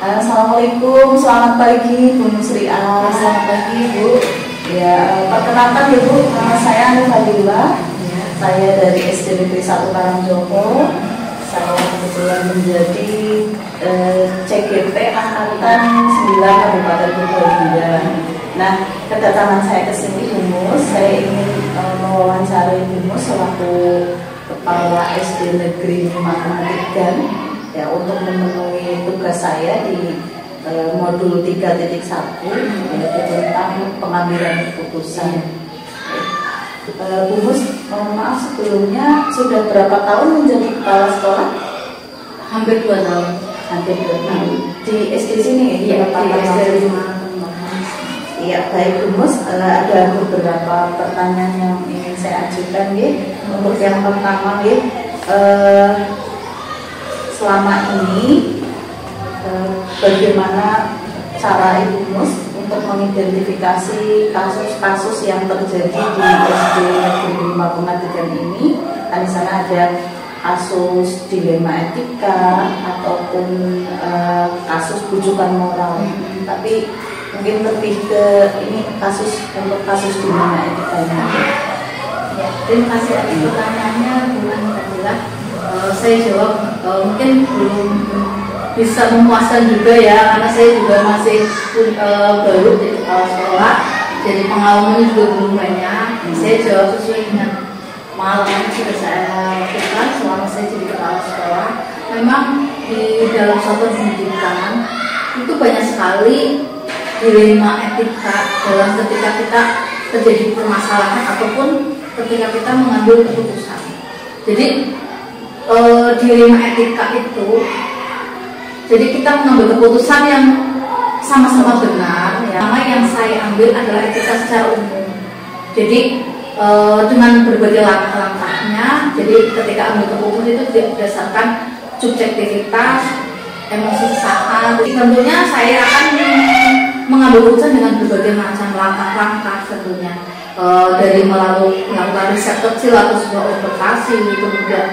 Assalamualaikum, selamat pagi Bu Nusriah. Selamat pagi Bu. Ya, perkenalkan ya Bu, nama saya Anu Fadila. Saya dari SD Negeri 1 Karangjowo. Saya kebetulan menjadi CGP Angkatan 9 Kabupaten Purbalingga. Nah, kedatangan saya ke sini Humus, saya ingin mewawancari Humus selaku Kepala SD Negeri 5 Kematikan ya, untuk memenuhi tugas saya di modul 3.1 yaitu tentang pengambilan keputusan. Bu Mus, mohon maaf sebelumnya sudah berapa tahun menjadi kepala sekolah? Hampir 2 tahun. Hampir 2 tahun. Di SD sini ya? Iya, di SD 5. Iya, baik Bu Mus, ada beberapa pertanyaan yang ingin saya ajukan ya. Untuk yang pertama ya, selama ini bagaimana cara Ibu Mus untuk mengidentifikasi kasus-kasus yang terjadi di SD Negeri 5 Kematikan ini? Kan di sana ada kasus dilema etika ataupun kasus bujukan moral. Tapi mungkin lebih ke ini kasus dilema etika ini. Ya, terima kasih atas pertanyaannya Bu Fadila. Saya jawab mungkin belum bisa memuaskan juga ya, karena saya juga masih baru di kepala sekolah, jadi pengalamannya juga belum banyak. Saya jawab sesuai dengan pengalaman yang sudah saya lakukan selama saya jadi kepala sekolah. Memang di dalam suatu pendidikan itu banyak sekali dilema etika dalam ketika kita terjadi permasalahan ataupun ketika kita mengambil keputusan. Jadi dilema etika itu, jadi kita mengambil keputusan yang sama-sama benar ya. Nama yang saya ambil adalah etika secara umum. Jadi dengan berbagai langkah-langkahnya, jadi ketika ambil keputusan itu tidak berdasarkan subjektivitas, emosi sesaat. Jadi tentunya saya akan mengambil keputusan dengan berbagai macam langkah-langkah tentunya. Dari melakukan riset kecil atau sebuah observasi, kemudian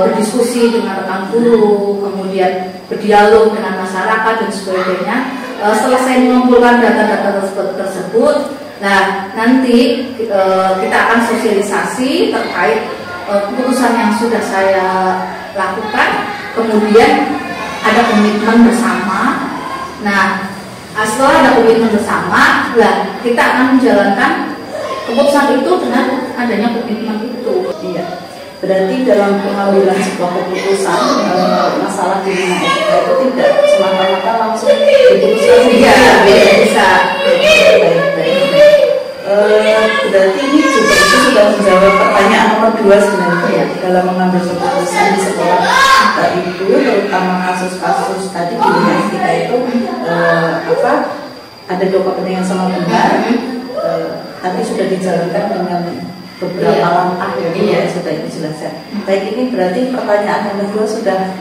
berdiskusi dengan rekan guru, kemudian berdialog dengan masyarakat dan sebagainya. Setelah saya mengumpulkan data-data tersebut, nah nanti kita akan sosialisasi terkait keputusan yang sudah saya lakukan, kemudian ada komitmen bersama. Nah, setelah ada komitmen bersama, kita akan menjalankan keputusan itu dengan adanya komitmen itu. Iya. Berarti dalam pengambilan sebuah keputusan masalah dilema etika itu tidak semata-mata langsung diputuskan. Iya, bisa. Baik. Berarti ini juga itu sudah menjawab pertanyaan nomor 2 sebenarnya ya, dalam mengambil keputusan di sekolah kita itu, terutama kasus-kasus tadi dilema etika itu ada dua kepentingan sama benar. Tapi sudah dijalankan dengan beberapa langkah ya, sudah Ibu jelaskan. Baik, ini berarti pertanyaan yang kedua sudah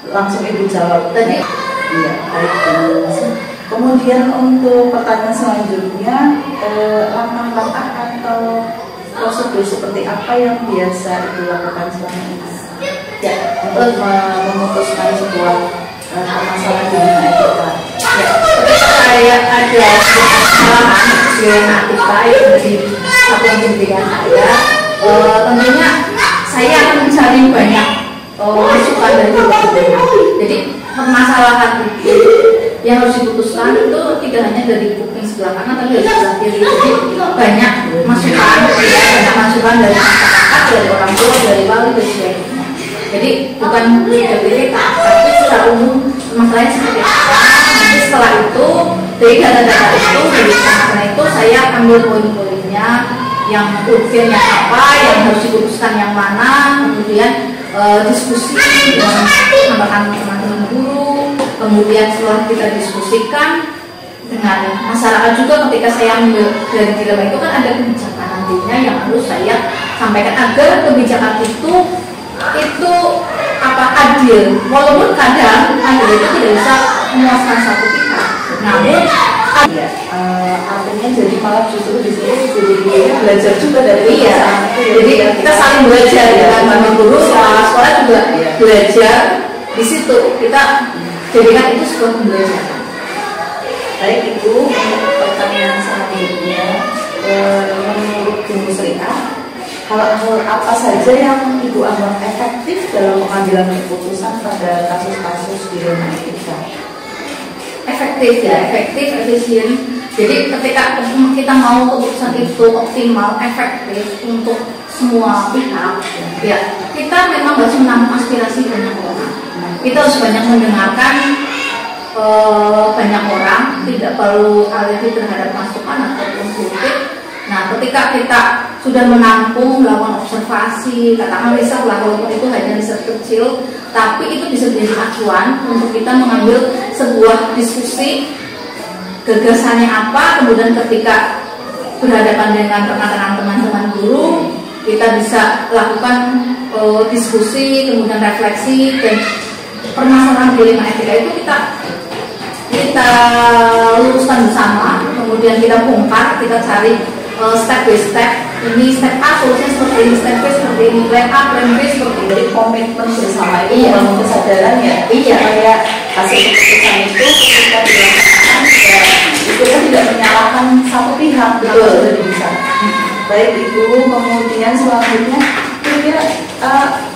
langsung Ibu jawab tadi. Iya, baik. Kemudian untuk pertanyaan selanjutnya, langkah-langkah atau prosedur seperti apa yang biasa Ibu lakukan selama ini? Ya, untuk memutuskan sebuah permasalahan dilema etika. Ya, saya ada kesalahan dilema etika yang dari satuan pendidikan saya. Tentunya saya akan mencari banyak masukan dari teman-teman. Jadi permasalahan itu yang harus diputuskan itu tidak hanya dari kuping sebelah kanan tapi dari sebelah kiri. Jadi banyak masukan dari masyarakat, dari orang tua, dari wali dan sebagainya. Jadi bukan dari tapi secara umum masalahnya seperti apa. Nanti setelah itu dari data-data itu, dari karena itu saya ambil poin-poinnya, yang urgennya apa, yang harus diputuskan yang mana, kemudian diskusi dengan teman-teman guru, kemudian setelah kita diskusikan dengan masyarakat juga. Ketika saya ambil dari dilema itu kan ada kebijakan nantinya yang harus saya sampaikan agar kebijakan itu adil, walaupun kadang adil itu tidak bisa memuaskan satu pihak. Namun artinya jadi malah justru di sini jadi belajar juga dari jadi kita saling belajar ya, teman guru sekolah juga belajar di situ. Kita jadikan itu sebuah pembelajaran. Baik Ibu, untuk pertanyaan selanjutnya, menurut Bu Sriah, hal-hal apa saja yang Ibu anggap efektif dalam pengambilan keputusan pada kasus-kasus di ranah etika? Efektif ya, efektif, efisien. Jadi ketika kita mau keputusan itu optimal, efektif untuk semua pihak, ya kita memang harus menampung aspirasi banyak orang. Kita harus banyak mendengarkan banyak orang, tidak perlu alergi terhadap masukan ataupun kritik. Nah, ketika kita sudah menampung, melakukan observasi, katakan riset lah, walaupun itu hanya riset kecil, tapi itu bisa menjadi acuan untuk kita mengambil sebuah diskusi, gagasannya apa, kemudian ketika berhadapan dengan rekan-rekan teman-teman guru, kita bisa lakukan diskusi, kemudian refleksi, dan permasalahan dilema etika itu kita luruskan bersama, kemudian kita bongkar, kita cari step by step. Ini step A solusinya seperti ini, step B seperti ini, plan A, plan B seperti ini. Jadi komitmen bersama itu Iya. membangun kesadaran ya. Iya. Supaya hasil keputusan itu ketika dilakukan ya, itu kan tidak menyalahkan satu pihak. Betul. Sudah bisa. Baik Ibu, kemudian selanjutnya kira-kira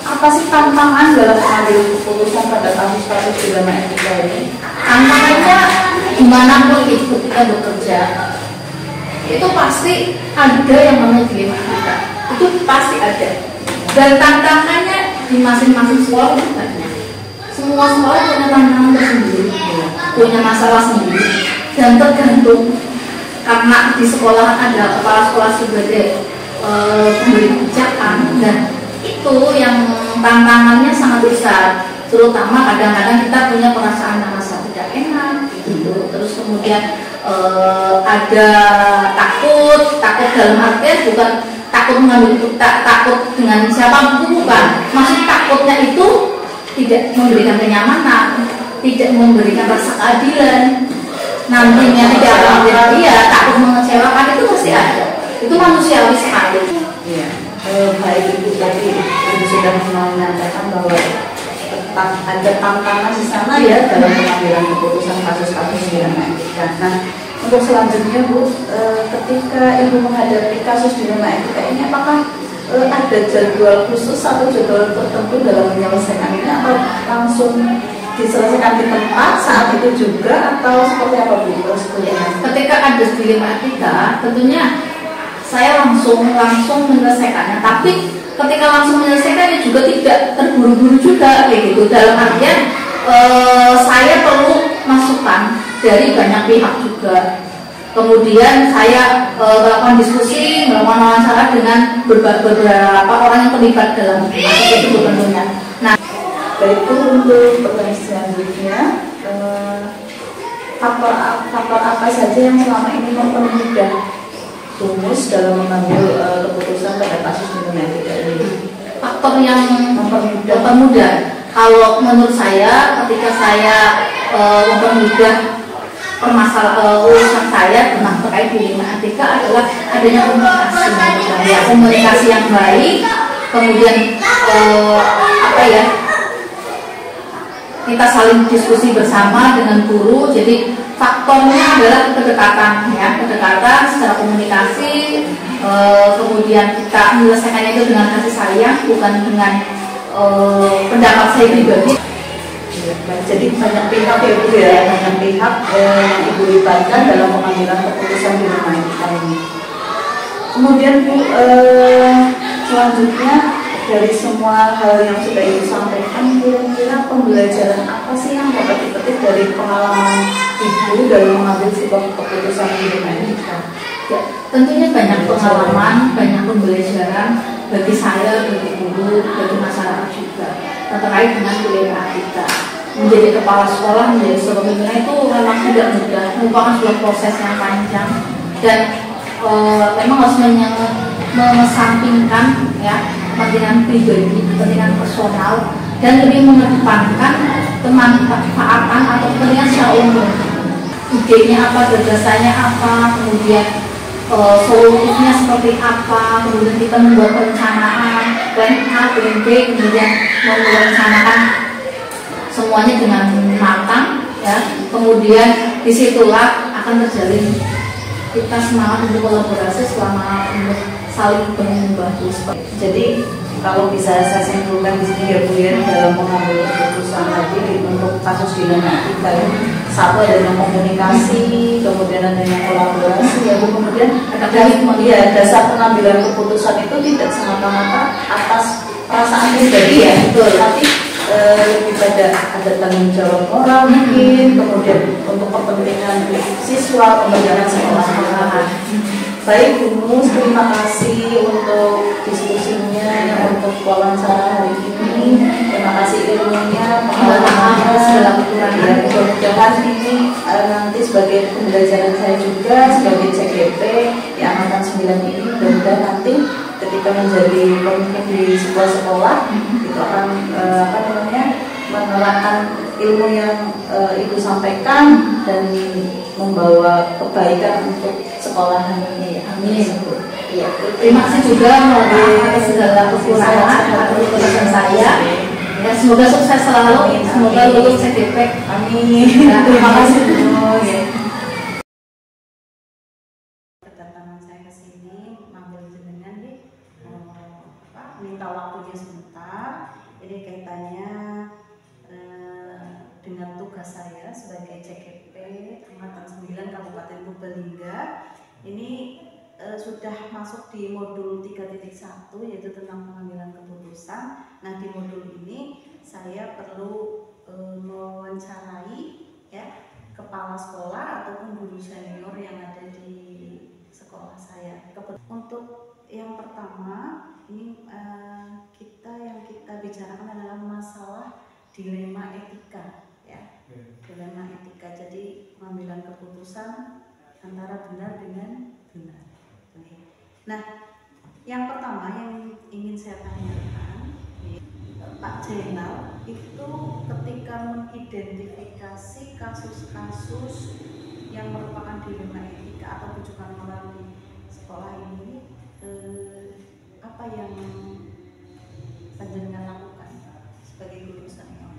apa sih tantangan dalam mengambil keputusan pada kasus-kasus di ranah etika ini? Tantangannya dimanapun itu kita bekerja, itu pasti ada yang namanya dilema etika, itu pasti ada. Dan tantangannya di masing-masing sekolah itu banyak. Semua sekolah punya tantangan tersendiri, punya masalah sendiri, dan tergantung karena di sekolah ada kepala sekolah sebagai pemberi kebijakan, dan itu yang tantangannya sangat besar. Terutama kadang-kadang kita punya perasaan merasa tidak enak gitu. Terus kemudian ada takut dalam artian bukan takut mengambil takut dengan siapapun, bukan. Maksud takutnya itu tidak memberikan kenyamanan, tidak memberikan rasa keadilan, nantinya tidak akan dia takut mengecewakan, itu pasti ada. Itu manusiawi sekali. Iya. Baik Ibu, tadi Ibu sudah menyatakan bahwa ada tantangan di sana ya dalam pengambilan keputusan kasus-kasus di ranah etika. Nah, untuk selanjutnya Bu, ketika Ibu menghadapi kasus di ranah etika ini, apakah ada jadwal khusus atau jadwal tertentu dalam menyelesaikan ini, atau langsung diselesaikan di tempat saat itu juga, atau seperti apa Bu? Ketika ada dilema etika, tentunya saya langsung menyelesaikannya. Tapi ketika langsung menyelesaikannya juga tidak terburu-buru juga, kayak gitu. Dalam artian saya perlu masukan dari banyak pihak juga. Kemudian saya melakukan diskusi, melakukan wawancara dengan beberapa orang yang terlibat dalam kasus itu tentunya. Nah, baik Bu, untuk pertanyaan selanjutnya, faktor apa saja yang selama ini mempermudah rumus dalam mengambil keputusan pada kasus di ranah etika ini? faktor yang mempermudah. Kalau menurut saya, ketika saya mempermudah urusan saya tentang terkait dilema etika adalah adanya komunikasi yang baik, kemudian kita saling diskusi bersama dengan guru. Jadi faktornya adalah kedekatan, ya, kedekatan secara komunikasi. Kemudian kita menyelesaikannya itu dengan kasih sayang, bukan dengan pendapat saya pribadi. Jadi banyak pihak ya Bu ya, banyak pihak yang Ibu libatkan dalam pengambilan keputusan di ranah etika ini. Kemudian Bu, selanjutnya dari semua hal yang sudah Ibu sampaikan, kira-kira pembelajaran apa sih yang dapat dipetik dari pengalaman Ibu dalam mengambil sebuah keputusan di ranah etika? Ya, tentunya banyak pengalaman, banyak pembelajaran bagi saya, bagi guru, bagi masyarakat juga terkait dengan dilema etika. Menjadi kepala sekolah, menjadi sebuah pimpinan itu memang tidak mudah, merupakan sebuah proses yang panjang, dan memang harus mengesampingkan ya kepentingan pribadi, kepentingan personal, dan lebih mengedepankan kemanfaatan atau kepentingan secara umum. Idenya apa, gagasannya apa, kemudian solusinya seperti apa, kemudian kita membuat perencanaan plan A, plan B, kemudian merencanakan semuanya dengan matang ya, kemudian disitulah akan terjalin kita semangat untuk kolaborasi selama untuk saling membantu. Jadi kalau bisa saya simpulkan di sini ya Bu ya, dalam mengambil keputusan tadi untuk kasus dilematika ya, satu adanya komunikasi, kemudian adanya kolaborasi ya Bu, kemudian dasar pengambilan keputusan itu tidak semata-mata atas perasaan pribadi ya, tapi lebih pada ada tanggung jawab moral mungkin, kemudian untuk kepentingan siswa, pembelajaran sekolah. Baik Bu Mus, terima kasih untuk diskusinya, untuk wawancara hari ini. Terima kasih ilmunya, pengalamannya, segala kekurangan. Mudah-mudahan ini nanti sebagai pembelajaran saya juga sebagai CGP di angkatan 9 ini, mudah-mudahan nanti ketika menjadi pemimpin di sebuah sekolah itu akan menerapkan ilmu yang Ibu sampaikan dan membawa kebaikan untuk sekolahan ini. Amin. Ya. Terima kasih juga atas segala kekurangan atau keputusan saya. Ya, semoga sukses selalu. Semoga lulus CGP. Amin. Terima kasih Bu. Kedatangan saya ke sini manggil jenengan nih, minta waktunya sebentar. Ini kaitannya dengan tugas saya sebagai CGP Angkatan 9 Kabupaten Purbalingga. Ini sudah masuk di modul 3.1 yaitu tentang pengambilan keputusan. Nah, di modul ini saya perlu mewawancarai ya kepala sekolah ataupun guru senior yang ada di sekolah saya. Untuk yang pertama ini yang kita bicarakan adalah masalah dilema etika ya. Dilema etika, jadi pengambilan keputusan antara benar dengan benar. Nah, yang pertama yang ingin saya tanyakan, Pak Zainal itu ketika mengidentifikasi kasus-kasus yang merupakan dilema etika atau rujukan moral di sekolah ini, apa yang panjenengan lakukan sebagai guru senior?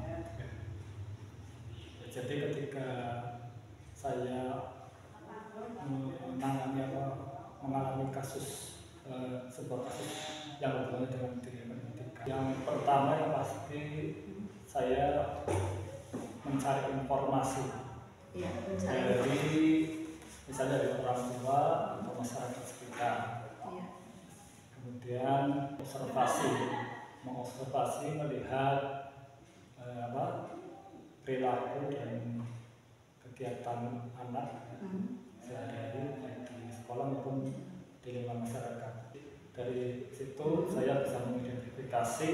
Jadi ketika saya mengalami kasus sebuah kasus yang berhubungan dengan dilema etika, yang pertama yang pasti saya mencari informasi dari misalnya dari orang tua atau masyarakat sekitar. Kemudian mengobservasi melihat perilaku dan kegiatan anak sehari-hari baik di sekolah maupun di lingkungan masyarakat. Dari situ saya bisa mengidentifikasi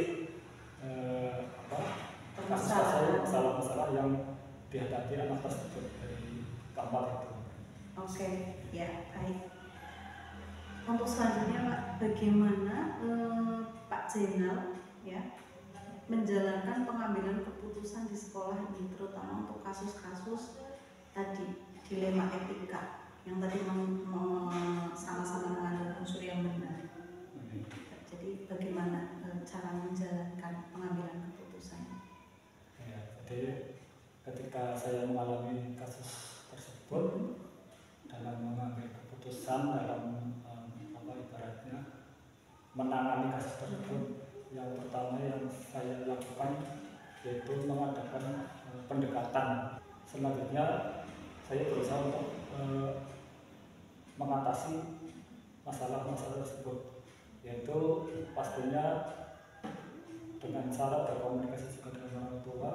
masalah-masalah yang dihadapi anak tersebut dari tempat itu. Oke, ya baik. Untuk selanjutnya Pak, bagaimana Pak Zainal ya menjalankan pengambilan keputusan di sekolah ini, terutama untuk kasus-kasus tadi dilema etika yang tadi sama-sama mengandung unsur yang benar. Jadi bagaimana cara menjalankan pengambilan keputusan? Ya, jadi ketika saya mengalami kasus tersebut dalam mengambil keputusan dalam ibaratnya menangani kasus tersebut, yang pertama yang saya lakukan yaitu mengadakan pendekatan. Selanjutnya saya berusaha untuk mengatasi masalah-masalah tersebut, yaitu pastinya dengan cara berkomunikasi juga dengan orang tua.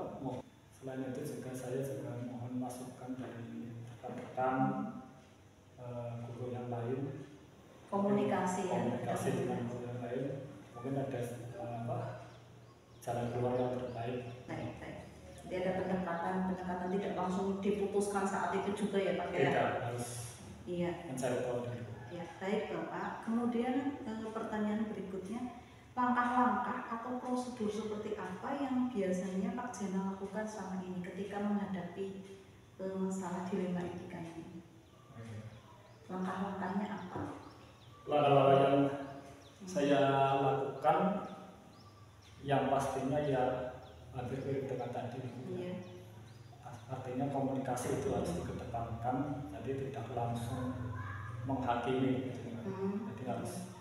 Selain itu juga saya juga mohon masukan dari rekan-rekan guru yang lain, komunikasi dengan guru yang lain, mungkin ada jalan keluar yang terbaik. Baik. Jadi ada pendekatan tidak langsung diputuskan saat itu juga ya Pak? Tidak, harus mencari tahu dulu. Ya, baik Bapak. Kemudian pertanyaan berikutnya, langkah-langkah atau prosedur seperti apa yang biasanya Pak Zainal lakukan selama ini ketika menghadapi masalah dilema etika ini? Langkah-langkahnya apa? Langkah-langkah yang saya lakukan yang pastinya ya hampir mirip dengan tadi. komunikasi itu harus dikedepankan, jadi tidak langsung menghakimi gitu. Jadi harus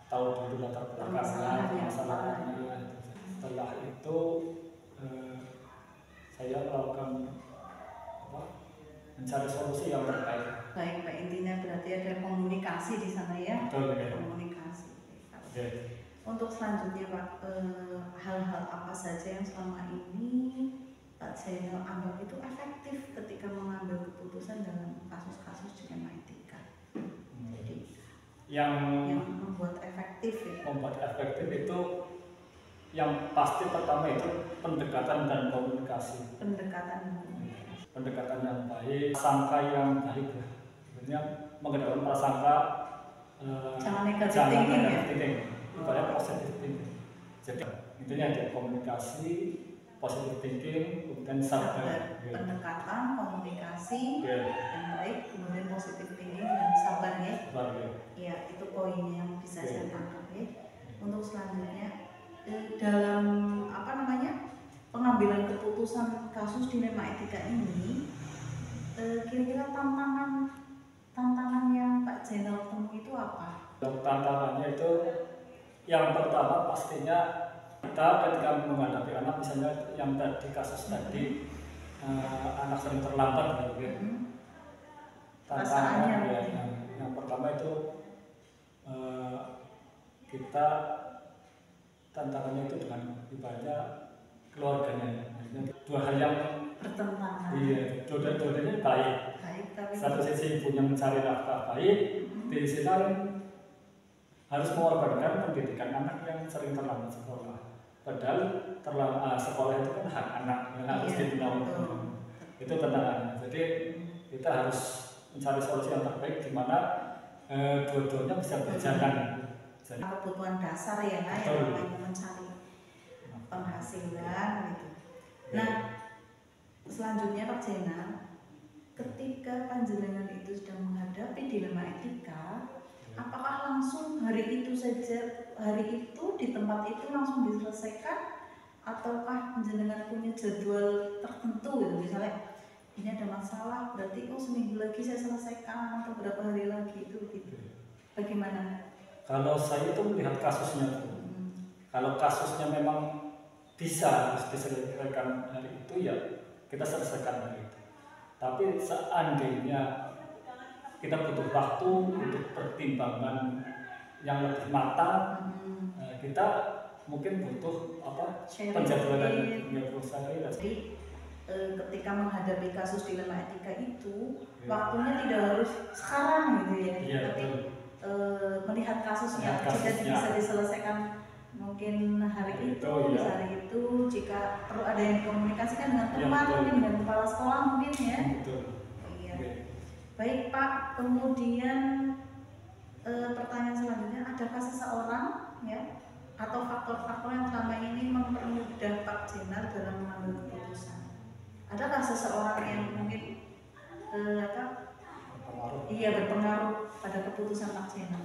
tahu dulu latar belakangnya, masalahnya. Setelah itu saya melakukan mencari solusi yang terbaik. Baik, Pak, intinya berarti ada komunikasi di sana ya. Betul, ya. Komunikasi. Okay. Untuk selanjutnya Pak, hal-hal apa saja yang selama ini Pak Zainal anggap itu efektif ketika mengambil keputusan dalam kasus-kasus dilema etika? Jadi yang membuat efektif ya? Membuat efektif itu yang pasti pertama itu pendekatan dan komunikasi. Pendekatan yang baik, prasangka yang baik. Sebenarnya mengedepankan prasangka, jangan negatif thinking. Ibaratnya positive thinking. Jadi intinya ada komunikasi, positive thinking, kemudian sabar. Pendekatan, komunikasi yang baik, kemudian positive thinking dan sabar ya. Iya, itu poin yang bisa saya tangkap ya. Untuk selanjutnya dalam pengambilan keputusan kasus dilema etika ini, kira-kira tantangan yang Pak Zainal temui itu apa? Tantangannya itu yang pertama pastinya kita ketika menghadapi anak, misalnya yang tadi kasus tadi anak sering terlambat gitu. Tantangannya yang pertama itu kita tantangannya itu dengan ibaratnya keluarganya. Dua hal yang bertentangan. Iya, dua-duanya baik. Satu sisi ibunya mencari nafkah baik, di sisi lain harus mengorbankan pendidikan anak yang sering terlambat sekolah. Padahal sekolah itu kan hak anak yang harus dipenuhi. Itu tantangannya. Jadi kita harus mencari solusi yang terbaik di mana dua-duanya bisa berjalan. Jadi kebutuhan dasar ya, yang namanya mencari penghasilan gitu. Nah, selanjutnya Pak Zainal, ketika panjenengan itu sedang menghadapi dilema etika, apakah langsung hari itu di tempat itu langsung diselesaikan, ataukah panjenengan punya jadwal tertentu gitu, misalnya ini ada masalah berarti seminggu lagi saya selesaikan atau berapa hari lagi itu gitu. Bagaimana? Kalau saya itu melihat kasusnya, kalau kasusnya memang bisa harus diselesaikan hari itu ya kita selesaikan hari itu. Tapi seandainya kita butuh waktu untuk pertimbangan yang lebih matang, kita mungkin butuh penjadwalan yang berusaha. Jadi ketika menghadapi kasus dilema etika itu waktunya tidak harus sekarang gitu ya, tapi melihat kasusnya jika bisa diselesaikan mungkin hari itu, bisa hari itu, jika perlu ada yang dikomunikasikan dengan teman, mungkin dengan kepala sekolah mungkin ya. Iya. Baik Pak, kemudian pertanyaan selanjutnya, adakah seseorang ya atau faktor-faktor yang selama ini mempermudah Pak Zainal dalam mengambil keputusan? Adakah seseorang yang mungkin berpengaruh pada keputusan Pak Zainal?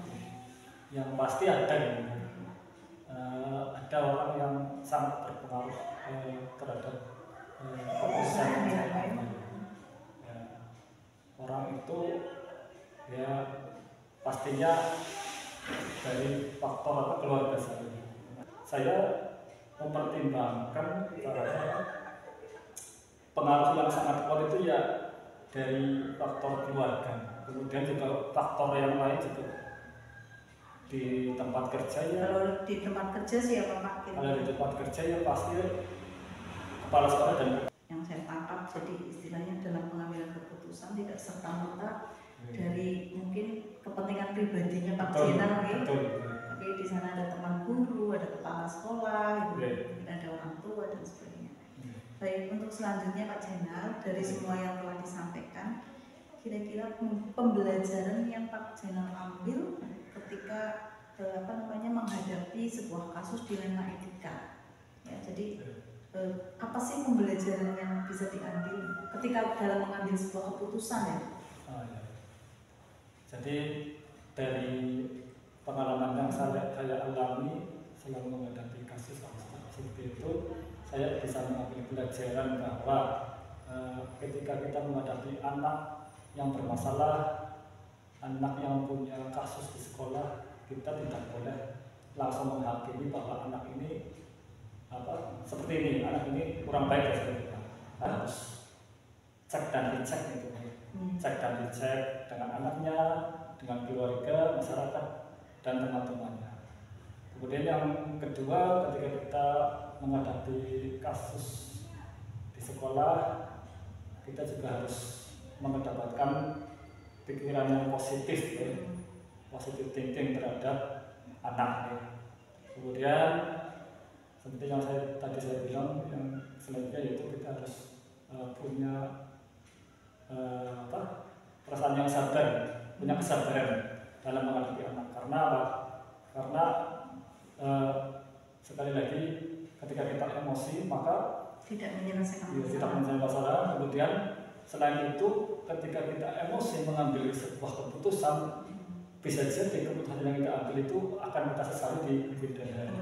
Yang pasti ada ada orang yang sangat berpengaruh terhadap keputusan orang itu ya pastinya dari faktor keluarga saya. Saya mempertimbangkan pengaruh yang sangat kuat itu ya dari faktor keluarga, kemudian juga faktor yang lain juga di tempat kerja ya. Kalau di tempat kerja siapa Pak? Kalau di tempat kerja ya pasti kepala sekolah dan yang saya tangkap, jadi istilahnya dalam pengambilan keputusan tidak serta-merta dari mungkin kepentingan pribadinya Pak Zainal ya. Tapi di sana ada teman guru, ada kepala sekolah, mungkin ada orang tua dan sebagainya. Baik, untuk selanjutnya Pak Zainal, dari semua yang telah disampaikan, kira-kira pembelajaran yang Pak Zainal ambil ketika menghadapi sebuah kasus dilema etika ya, jadi apa sih pembelajaran yang bisa diambil ketika dalam mengambil sebuah keputusan ya? Jadi dari pengalaman yang saya alami selama menghadapi kasus seperti itu, saya bisa mengambil pelajaran bahwa ketika kita menghadapi anak yang bermasalah, anak yang punya kasus di sekolah, kita tidak boleh langsung menghakimi bahwa anak ini seperti ini, anak ini kurang baik ya, kita harus cek dan dicek gitu, cek dan dicek dengan anaknya, dengan keluarga, masyarakat, dan teman-temannya. Kemudian yang kedua, ketika kita menghadapi kasus di sekolah, kita juga harus mendapatkan pikiran yang positif, ya, positive thinking terhadap anak. Ya. Kemudian seperti yang tadi saya bilang, yang selanjutnya yaitu kita harus punya perasaan yang sabar, punya kesabaran dalam menghadapi anak. Karena apa? Karena sekali lagi ketika kita emosi maka tidak menyelesaikan masalah. Kemudian selain itu ketika kita emosi mengambil sebuah keputusan, bisa jadi keputusan yang kita ambil itu akan kita sesali di kemudian hari.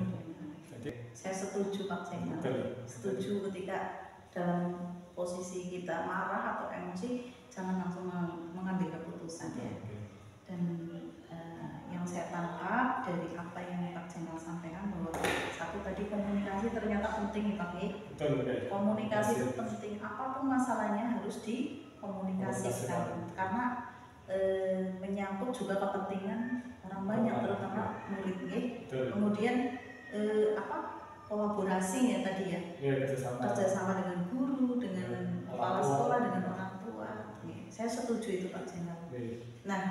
Jadi saya setuju Pak Jenal. Setuju ketika dalam posisi kita marah atau emosi jangan langsung mengambil keputusan ya. Dan yang saya tangkap dari apa yang Pak Jenal sampaikan bahwa satu tadi komunikasi ternyata penting Pak. Komunikasi itu penting, apapun masalahnya harus dikomunikasikan karena menyangkut juga kepentingan orang banyak, terutama murid. Kemudian kolaborasi ya tadi ya, kerjasama dengan guru, dengan kepala sekolah, dengan orang tua. Saya setuju itu Pak Jenal. Nah,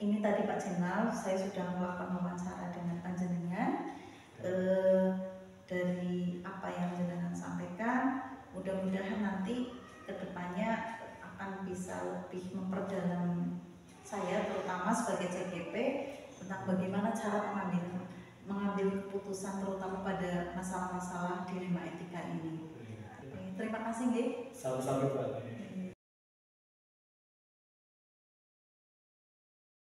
ini tadi Pak Jenal, saya sudah melakukan wawancara dengan panjenengan. Dari apa yang jenengan sampaikan, mudah-mudahan nanti kedepannya akan bisa lebih memperdalam saya, terutama sebagai CGP, tentang bagaimana cara mengambil keputusan terutama pada masalah-masalah dilema etika ini. Terima kasih, Nggih. Sama-sama, Pak.